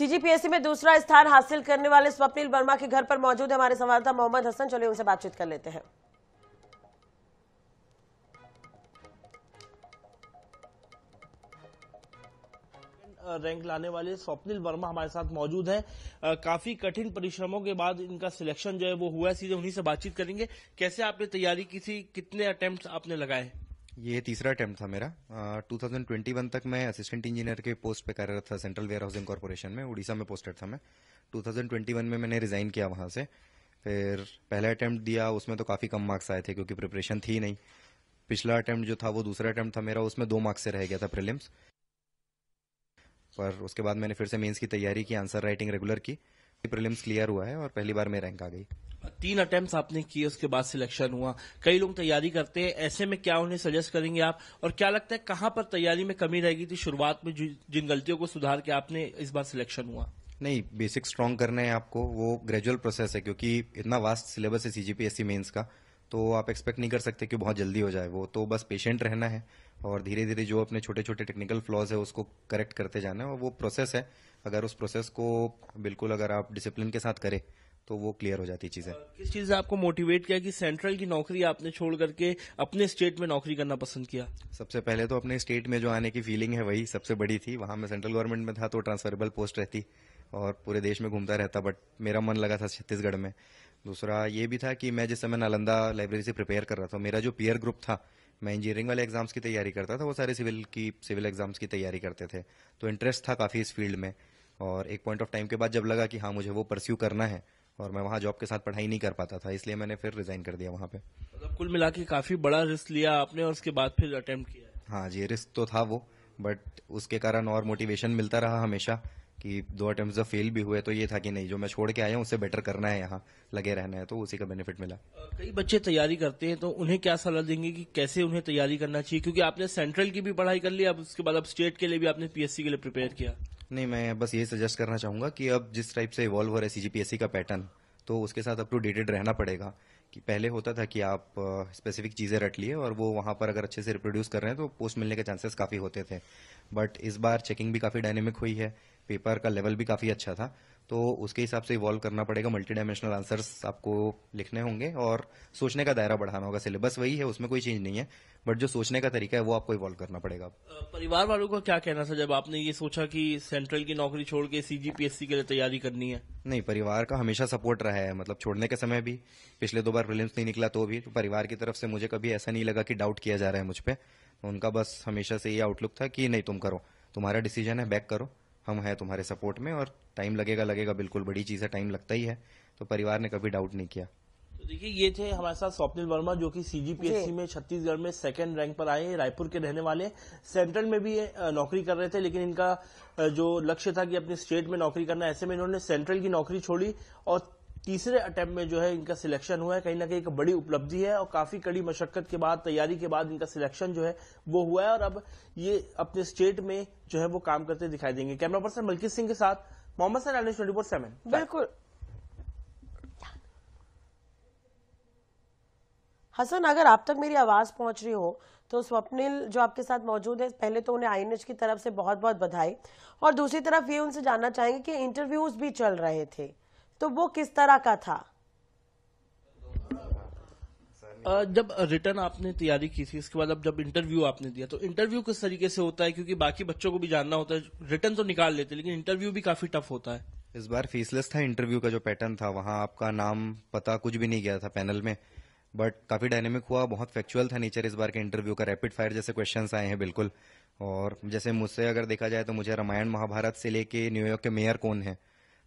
CGPSC में दूसरा स्थान हासिल करने वाले स्वप्निल वर्मा के घर पर मौजूद है हमारे संवाददाता मोहम्मद हसन। चलिए उनसे बातचीत कर लेते हैं। रैंक लाने वाले स्वप्निल वर्मा हमारे साथ मौजूद हैं। काफी कठिन परिश्रमों के बाद इनका सिलेक्शन जो है वो हुआ है। सीधे उन्हीं से बातचीत करेंगे। कैसे आपने तैयारी की थी, कितने अटेम्प्ट आपने लगाए? ये तीसरा अटेम्प्ट था मेरा। 2021 तक मैं असिस्टेंट इंजीनियर के पोस्ट पे कार्यरत था सेंट्रल वेयर हाउसिंग कॉर्पोरेशन में, उड़ीसा में पोस्टेड था मैं। 2021 में मैंने रिजाइन किया वहां से। फिर पहला अटेम्प्ट दिया, उसमें तो काफ़ी कम मार्क्स आए थे क्योंकि प्रिपरेशन थी नहीं। पिछला अटेम्प्ट जो था वो दूसरा अटेम्प्ट था मेरा, उसमें 2 मार्क्स से रह गया था प्रीलिम्स। पर उसके बाद मैंने फिर से मेंस की तैयारी की, आंसर राइटिंग रेगुलर की, प्रीलिम्स क्लियर हुआ है और पहली बार में रैंक आ गई। 3 अटेम्प्ट आपने किए, उसके बाद सिलेक्शन हुआ। कई लोग तैयारी करते हैं, ऐसे में क्या उन्हें सजेस्ट करेंगे आप, और क्या लगता है कहाँ पर तैयारी में कमी रह गई थी शुरुआत में, जिन गलतियों को सुधार के आपने इस बार सिलेक्शन हुआ? नहीं, बेसिक स्ट्रॉन्ग करना है आपको, वो ग्रेजुअल प्रोसेस है क्योंकि इतना वास्ट सिलेबस है सीजीपीएससी मेंस का, तो आप एक्सपेक्ट नहीं कर सकते कि बहुत जल्दी हो जाए। वो तो बस पेशेंट रहना है और धीरे धीरे जो अपने छोटे छोटे टेक्निकल फ्लॉज है उसको करेक्ट करते जाना है, और वो प्रोसेस है। अगर उस प्रोसेस को बिल्कुल अगर आप डिसिप्लिन के साथ करें तो वो क्लियर हो जाती चीजें। किस चीज ने आपको मोटिवेट किया कि सेंट्रल की नौकरी आपने छोड़ करके अपने स्टेट में नौकरी करना पसंद किया? सबसे पहले तो अपने स्टेट में जो आने की फीलिंग है वही सबसे बड़ी थी। वहां मैं सेंट्रल गवर्नमेंट में था तो ट्रांसफरेबल पोस्ट रहती और पूरे देश में घूमता रहता, बट मेरा मन लगा था छत्तीसगढ़ में। दूसरा ये भी था कि मैं जिस समय नालंदा लाइब्रेरी से प्रिपेयर कर रहा था, मेरा जो पीयर ग्रुप था, मैं इंजीनियरिंग वाले एग्जाम्स की तैयारी करता था, वो सारे सिविल एग्जाम्स की तैयारी करते थे, तो इंटरेस्ट था काफ़ी इस फील्ड में। और एक पॉइंट ऑफ टाइम के बाद जब लगा कि हाँ मुझे वो परस्यू करना है और मैं वहाँ जॉब के साथ पढ़ाई नहीं कर पाता था, इसलिए मैंने फिर रिजाइन कर दिया वहाँ पे। मतलब कुल मिला के काफी बड़ा रिस्क लिया आपने और उसके बाद फिर अटेम्प्ट किया? हाँ जी, रिस्क तो था वो, बट उसके कारण और मोटिवेशन मिलता रहा हमेशा कि 2 अटेम्प्ट जब फेल भी हुए तो ये था कि नहीं, जो मैं छोड़ के आया हूँ उससे बेटर करना है, यहाँ लगे रहना है, तो उसी का बेनिफिट मिला। कई बच्चे तैयारी करते हैं तो उन्हें क्या सलाह देंगे कि कैसे उन्हें तैयारी करना चाहिए, क्योंकि आपने सेंट्रल की भी पढ़ाई कर ली, अब उसके बाद अब स्टेट के लिए भी आपने पीएससी के लिए प्रिपेयर किया? नहीं, मैं बस ये सजेस्ट करना चाहूंगा कि अब जिस टाइप से इवॉल्व हो रहा है सीजीपीएससी का पैटर्न, तो उसके साथ अप टू डेटेड रहना पड़ेगा। कि पहले होता था कि आप स्पेसिफिक चीज़ें रट लिए और वो वहाँ पर अगर अच्छे से रिप्रोड्यूस कर रहे हैं तो पोस्ट मिलने के चांसेस काफ़ी होते थे, बट इस बार चेकिंग भी काफ़ी डायनेमिक हुई है, पेपर का लेवल भी काफ़ी अच्छा था, तो उसके हिसाब से इवॉल्व करना पड़ेगा। मल्टी डायमेंशनल आंसर्स आपको लिखने होंगे और सोचने का दायरा बढ़ाना होगा। सिलेबस वही है, उसमें कोई चेंज नहीं है, बट जो सोचने का तरीका है वो आपको इवॉल्व करना पड़ेगा। परिवार वालों को क्या कहना था जब आपने ये सोचा कि सेंट्रल की नौकरी छोड़ के सीजीपीएससी के लिए तैयारी करनी है? नहीं, परिवार का हमेशा सपोर्ट रहा है, मतलब छोड़ने के समय भी, पिछले 2 बार प्रीलिम्स नहीं निकला तो भी, तो परिवार की तरफ से मुझे कभी ऐसा नहीं लगा कि डाउट किया जा रहा है मुझ पे। तो उनका बस हमेशा से ये आउटलुक था कि नहीं, तुम करो, तुम्हारा डिसीजन है, बैक करो, हम हैं तुम्हारे सपोर्ट में, और टाइम लगेगा, बिल्कुल बड़ी चीज़ है, टाइम लगता ही है, तो परिवार ने कभी डाउट नहीं किया। तो देखिए, ये थे हमारे साथ स्वप्निल वर्मा जो कि सीजीपीएससी में छत्तीसगढ़ में 2nd रैंक पर आए हैं। रायपुर के रहने वाले, सेंट्रल में भी नौकरी कर रहे थे, लेकिन इनका जो लक्ष्य था कि अपने स्टेट में नौकरी करना, ऐसे में इन्होंने सेंट्रल की नौकरी छोड़ी और तीसरे अटेम्प्ट में जो है इनका सिलेक्शन हुआ है। कहीं ना कहीं एक बड़ी उपलब्धि है और काफी कड़ी मशक्कत के बाद, तैयारी के बाद इनका सिलेक्शन जो है वो हुआ है और अब ये अपने स्टेट में जो है वो काम करते दिखाई देंगे। कैमरा पर्सन मलकीत सिंह के साथ मोहम्मद सैन, 24/7। बिल्कुल हसन, अगर आप तक मेरी आवाज पहुंच रही हो तो स्वप्निल जो आपके साथ मौजूद है, पहले तो उन्हें आईएनएच की तरफ से बहुत बहुत बधाई, और दूसरी तरफ ये उनसे जानना चाहेंगे कि इंटरव्यूज भी चल रहे थे, तो वो किस तरह का था? जब रिटर्न आपने तैयारी की थी, इसके बाद अब जब इंटरव्यू आपने दिया, तो इंटरव्यू किस तरीके से होता है, क्योंकि बाकी बच्चों को भी जानना होता है, रिटर्न तो निकाल लेते लेकिन इंटरव्यू भी काफी टफ होता है। इस बार फीसलेस था इंटरव्यू का जो पैटर्न था, वहाँ आपका नाम पता कुछ भी नहीं गया था पैनल में, बट काफ़ी डायनेमिक हुआ, बहुत फैक्चुअल था नेचर इस बार के इंटरव्यू का, रैपिड फायर जैसे क्वेश्चंस आए हैं बिल्कुल। और जैसे मुझसे अगर देखा जाए तो मुझे रामायण महाभारत से लेके न्यूयॉर्क के मेयर कौन है,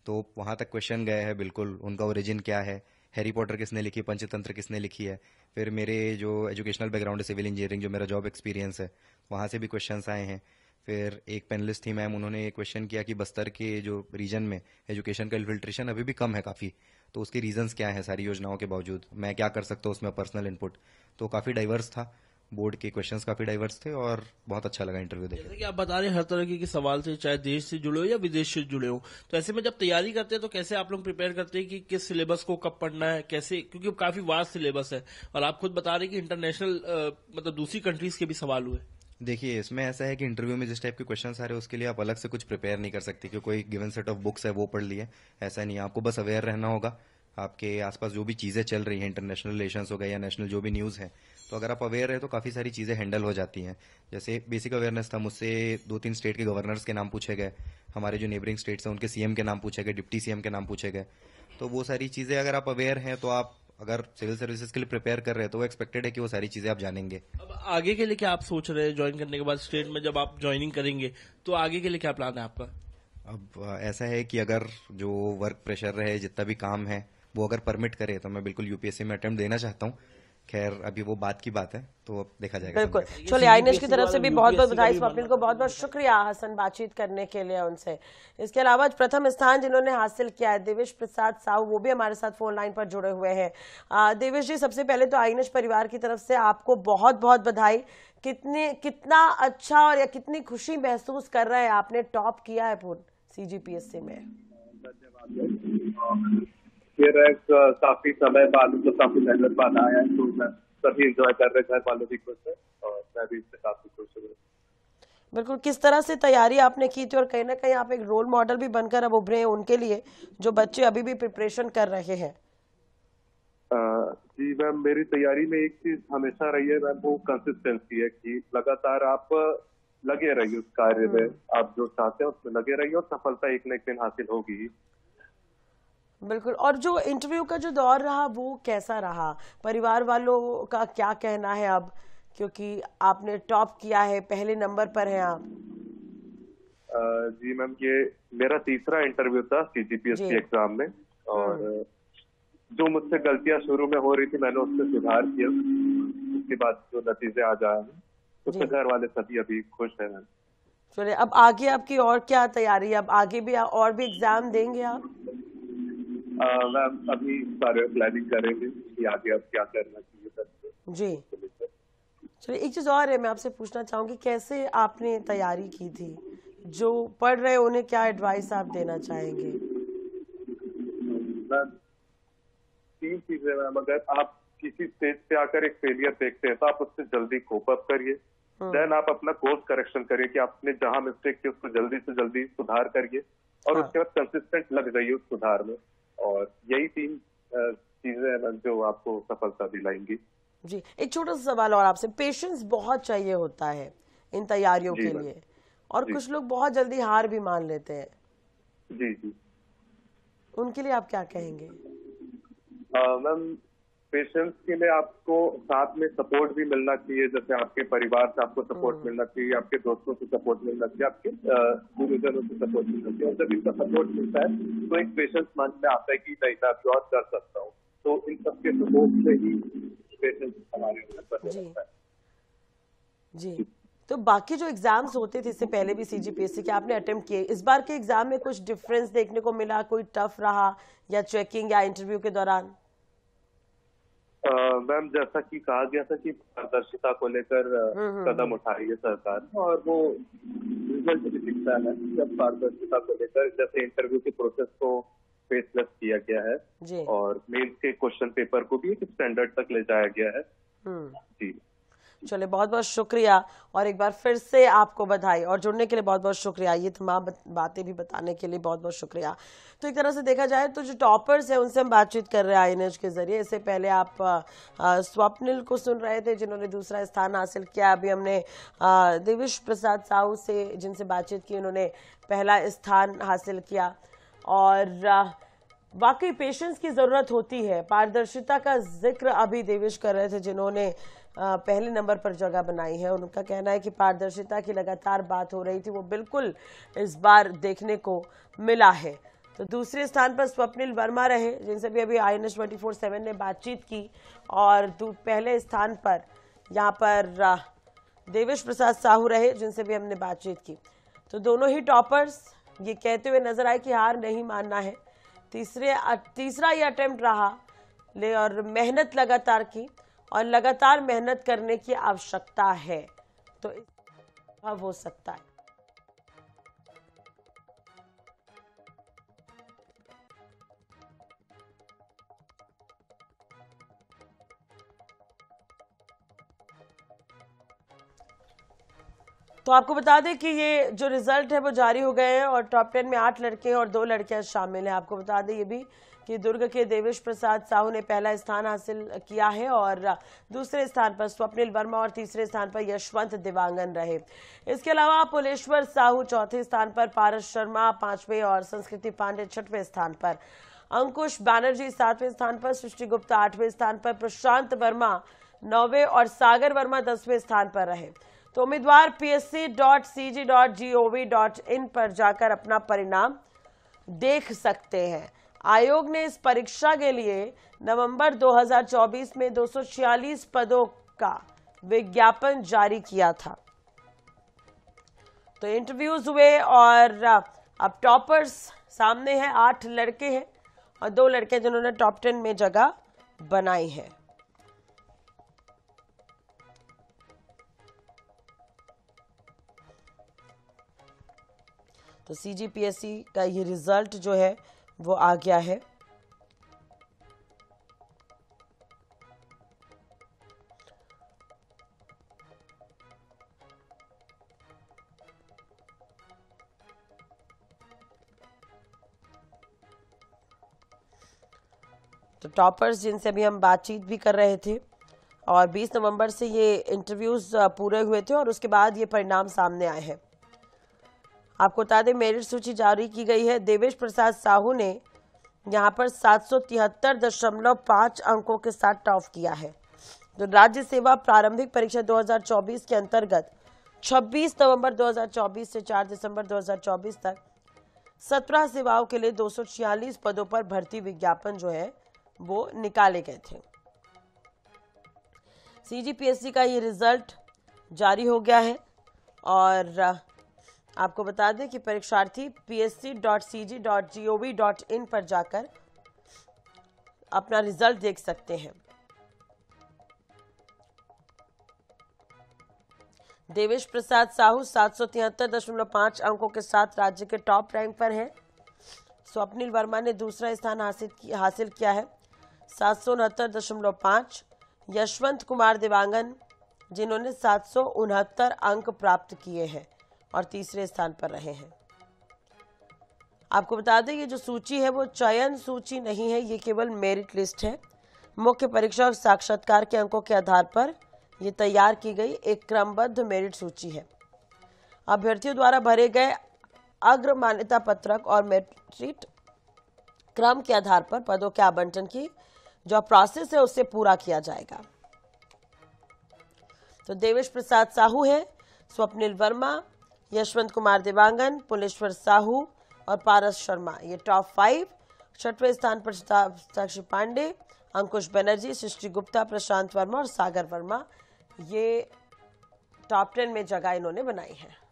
तो वहाँ तक क्वेश्चन गए हैं बिल्कुल, उनका ओरिजिन क्या है, हैरी पॉटर किसने लिखी, पंचतंत्र किसने लिखी है। फिर मेरे जो एजुकेशनल बैकग्राउंड है सिविल इंजीनियरिंग, जो मेरा जॉब एक्सपीरियंस है, वहाँ से भी क्वेश्चंस आए हैं। फिर एक पैनलिस्ट थी मैम, उन्होंने क्वेश्चन किया कि बस्तर के जो रीजन में एजुकेशन का इन्फिल्ट्रेशन अभी भी कम है काफ़ी, तो उसके रीजंस क्या है, सारी योजनाओं के बावजूद मैं क्या कर सकता हूँ उसमें पर्सनल इनपुट। तो काफ़ी डाइवर्स था, बोर्ड के क्वेश्चंस काफ़ी डाइवर्स थे और बहुत अच्छा लगा इंटरव्यू देख। जैसे कि आप बता रहे हैं हर तरह के सवाल थे, चाहे देश से जुड़े हो या विदेश से जुड़े हो, तो ऐसे में जब तैयारी करते हैं तो कैसे आप लोग प्रिपेयर करते हैं कि किस सिलेबस को कब पढ़ना है, कैसे, क्योंकि काफी वास्ट सिलेबस है और आप खुद बता रहे हैं कि इंटरनेशनल मतलब दूसरी कंट्रीज के भी सवाल हुए। देखिए, इसमें ऐसा है कि इंटरव्यू में जिस टाइप के क्वेश्चंस आ रहे हैं उसके लिए आप अलग से कुछ प्रिपेयर नहीं कर सकते कि कोई गिवन सेट ऑफ बुक्स है वो पढ़ लिए। ऐसा नहीं है, आपको बस अवेयर रहना होगा। आपके आसपास जो भी चीज़ें चल रही हैं, इंटरनेशनल रिलेशंस हो गए या नेशनल जो भी न्यूज़ है, तो अगर आप अवेयर है तो काफ़ी सारी चीज़ें हैंडल हो जाती हैं। जैसे बेसिक अवेयरनेस था, मुझसे 2-3 स्टेट के गवर्नर्स के नाम पूछे गए, हमारे जो नेबरिंग स्टेट्स हैं उनके सीएम के नाम पूछे गए, डिप्टी सीएम के नाम पूछे गए। तो वो सारी चीज़ें अगर आप अवेयर हैं तो आप अगर सिविल सर्विसेज के लिए प्रिपेयर कर रहे हैं तो वो एक्सपेक्टेड है कि वो सारी चीज़ें आप जानेंगे। अब आगे के लिए क्या आप सोच रहे हैं ज्वाइन करने के बाद स्टेट में जब आप ज्वाइनिंग करेंगे तो आगे के लिए क्या प्लान है आपका? अब ऐसा है कि अगर जो वर्क प्रेशर रहे, जितना भी काम है वो अगर परमिट करे तो मैं बिल्कुल यूपीएससी में अटेम्प्ट देना चाहता हूँ। खैर अभी वो बात की बात है, तो अब देखा जाएगा बिल्कुल। समय पे। चलिए, आईनेश की सीजीपीएससी तरफ से द्वारा भी बहुत बहुत यूपीएससी का बधाई, भी स्वप्निल बनना को बहुत बहुत शुक्रिया हसन बातचीत करने के लिए उनसे। इसके अलावा आज प्रथम स्थान जिन्होंने हासिल किया है देवेश प्रसाद साहू, वो भी हमारे साथ फोन लाइन पर जुड़े हुए हैं। देवेश जी, सबसे पहले तो आईनेश परिवार की तरफ से आपको बहुत बहुत बधाई। कितना अच्छा और या कितनी खुशी महसूस कर रहे हैं, आपने टॉप किया है पूर्ण सीजीपीएससी में। ये रैंक काफी समय बाद, मतलब काफी मेहनत बाद आया है, तो मैं सभी एंजॉय कर रहे, घर वालों भी खुश है और मैं भी इससे काफी खुश हूँ। बिल्कुल, किस तरह से तैयारी आपने की थी और कहीं ना कहीं आप एक रोल मॉडल भी बनकर अब उभरे हैं उनके लिए जो बच्चे अभी भी प्रिपरेशन कर रहे हैं। जी मैम, मेरी तैयारी में एक चीज हमेशा रही है मैम, वो कंसिस्टेंसी है कि लगातार आप लगे रहिए उस कार्य में, आप जो चाहते हैं उसमें लगे रहिए और सफलता एक न एक दिन हासिल होगी ही। बिल्कुल। और जो इंटरव्यू का जो दौर रहा वो कैसा रहा, परिवार वालों का क्या कहना है अब, क्योंकि आपने टॉप किया है, पहले नंबर पर हैं आप। जी मैम, ये मेरा तीसरा इंटरव्यू था सीजीपीएससी जी। एग्जाम में, और जो मुझसे गलतियां शुरू में हो रही थी मैंने उससे सुधार किया। उसके बाद जो नतीजे आज आए हैं जी, उससे घर वाले सभी अभी खुश हैं मैम। चलिए, अब आगे आपकी और क्या तैयारी है, अब आगे भी और भी एग्जाम देंगे आप? मैम अभी सारे प्लानिंग करेंगे कि आगे अब क्या करना चाहिए सबसे। जी। चलिए, एक चीज और है, मैं आपसे पूछना चाहूंगी कैसे आपने तैयारी की थी, जो पढ़ रहे उन्हें क्या एडवाइस आप देना चाहेंगे? मैम तीन चीजें मैम, अगर आप किसी स्टेज पे आकर एक फेलियर देखते हैं तो आप उससे जल्दी कोप अप करिए। देन आप अपना कोर्स करेक्शन करिए कि आपने जहां मिस्टेक की उसको जल्दी से जल्दी सुधार करिए, और हाँ। उसके बाद कंसिस्टेंट लग जाइए उस सुधार में। और यही तीन चीजें हैं मैम जो आपको सफलता दिलाएंगी। जी, एक छोटा सा सवाल और आपसे, पेशेंस बहुत चाहिए होता है इन तैयारियों जी के मैम। लिए, और जी कुछ लोग बहुत जल्दी हार भी मान लेते हैं, जी जी। उनके लिए आप क्या कहेंगे? मैम पेशेंस के लिए आपको साथ में सपोर्ट भी मिलना चाहिए, जैसे आपके परिवार से आपको सपोर्ट मिलना चाहिए, आपके दोस्तों से सपोर्ट मिलना चाहिए, आपके गुरुजनों से सपोर्ट मिलना चाहिए। और जब इनका सपोर्ट मिलता है तो एक पेशेंस मन में आता है कि नहीं मैं अभी और कर सकता हूँ। तो इन सबके सपोर्ट से ही पेशेंस हमारे अंदर बने जी रहता है। जी। तो बाकी जो एग्जाम्स होते थे इससे पहले भी सीजीपीएससी के आपने अटेम्प्ट किए, इस बार के एग्जाम में कुछ डिफरेंस देखने को मिला, कोई टफ रहा या चेकिंग या इंटरव्यू के दौरान? मैम जैसा कि कहा गया था कि पारदर्शिता को लेकर कदम उठाई है सरकार, और वो रिजल्ट भी दिखता है जब पारदर्शिता को लेकर, जैसे इंटरव्यू के प्रोसेस को फेसलेस किया गया है जी। और मेंस के क्वेश्चन पेपर को भी एक स्टैंडर्ड तक ले जाया गया है। जी चलिए, बहुत बहुत शुक्रिया, और एक बार फिर से आपको बधाई, और जुड़ने के लिए बहुत बहुत शुक्रिया, ये तमाम बातें भी बताने के लिए बहुत बहुत शुक्रिया। तो एक तरह से देखा जाए तो जो टॉपर्स हैं उनसे हम बातचीत कर रहे हैं आईनेश के जरिए। इससे पहले आप स्वप्निल को सुन रहे थे जिन्होंने दूसरा स्थान हासिल किया। अभी हमने देवेश प्रसाद साहू से जिनसे बातचीत की, उन्होंने पहला स्थान हासिल किया। और वाकई पेशेंस की जरूरत होती है, पारदर्शिता का जिक्र अभी देवेश कर रहे थे जिन्होंने पहले नंबर पर जगह बनाई है। उनका कहना है कि पारदर्शिता की लगातार बात हो रही थी, वो बिल्कुल इस बार देखने को मिला है। तो दूसरे स्थान पर स्वप्निल वर्मा रहे जिनसे भी अभी आईएनएस 24/7 ने बातचीत की, और पहले स्थान पर यहाँ पर देवेश प्रसाद साहू रहे जिनसे भी हमने बातचीत की। तो दोनों ही टॉपर्स ये कहते हुए नजर आए कि हार नहीं मानना है। तीसरा ये अटेम्प्ट रहा और मेहनत लगातार की, और लगातार मेहनत करने की आवश्यकता है, तो संभव हो सकता है। तो आपको बता दें कि ये जो रिजल्ट है वो जारी हो गए हैं और टॉप 10 में 8 लड़के और 2 लड़कियां शामिल हैं। आपको बता दें ये भी कि दुर्ग के देवेश प्रसाद साहू ने पहला स्थान हासिल किया है और दूसरे स्थान पर स्वप्निल वर्मा और तीसरे स्थान पर यशवंत दिवांगन रहे। इसके अलावा पुलेश्वर साहू चौथे स्थान पर, पारस शर्मा 5वें और संस्कृति पांडे 6वें स्थान पर, अंकुश बैनर्जी 7वें स्थान पर, सृष्टि गुप्ता 8वें स्थान पर, प्रशांत वर्मा 9वें और सागर वर्मा 10वें स्थान पर रहे। तो उम्मीदवार psc.cg.gov.in पर जाकर अपना परिणाम देख सकते हैं। आयोग ने इस परीक्षा के लिए नवंबर 2024 में 246 पदों का विज्ञापन जारी किया था। तो इंटरव्यूज हुए और अब टॉपर्स सामने हैं। 8 लड़के हैं और 2 लड़के जिन्होंने टॉप 10 में जगह बनाई है। तो CGPSC का ये रिजल्ट जो है वो आ गया है। तो टॉपर्स जिनसे अभी हम बातचीत भी कर रहे थे और 20 नवंबर से ये इंटरव्यूज पूरे हुए थे और उसके बाद ये परिणाम सामने आए हैं। आपको बता दें मेरिट सूची जारी की गई है। देवेश प्रसाद साहू ने यहाँ पर 773.5 अंकों के साथ टॉप किया है। तो राज्य सेवा प्रारंभिक परीक्षा 2024 के अंतर्गत 26 नवंबर 2024 से 4 दिसंबर 2024 तक 17 सेवाओं के लिए 246 पदों पर भर्ती विज्ञापन जो है वो निकाले गए थे। CGPSC का ये रिजल्ट जारी हो गया है और आपको बता दें कि परीक्षार्थी psc.cg.gov.in पर जाकर अपना रिजल्ट देख सकते हैं। देवेश प्रसाद साहू 773.5 अंकों के साथ राज्य के टॉप रैंक पर हैं। स्वप्निल वर्मा ने दूसरा स्थान हासिल किया है 769.5। यशवंत कुमार दिवांगन जिन्होंने 769 अंक प्राप्त किए हैं और तीसरे स्थान पर रहे हैं। आपको बता दें ये जो सूची है वो चयन सूची नहीं है, ये केवल मेरिट लिस्ट है। मुख्य परीक्षा और साक्षात्कार के अंकों के आधार पर ये तैयार की गई एक क्रमबद्ध मेरिट सूची है। अभ्यर्थियों द्वारा भरे गए अग्र मान्यता पत्रक और मेरिट क्रम के आधार पर पदों के आवंटन की जो प्रोसेस है उससे पूरा किया जाएगा। तो देवेश प्रसाद साहू है, स्वप्निल वर्मा, यशवंत कुमार दिवांगन, पुलेश्वर साहू और पारस शर्मा ये टॉप 5। 6वें स्थान पर साक्षी पांडे, अंकुश बनर्जी, सृष्टि गुप्ता, प्रशांत वर्मा और सागर वर्मा ये टॉप 10 में जगह इन्होंने बनाई है।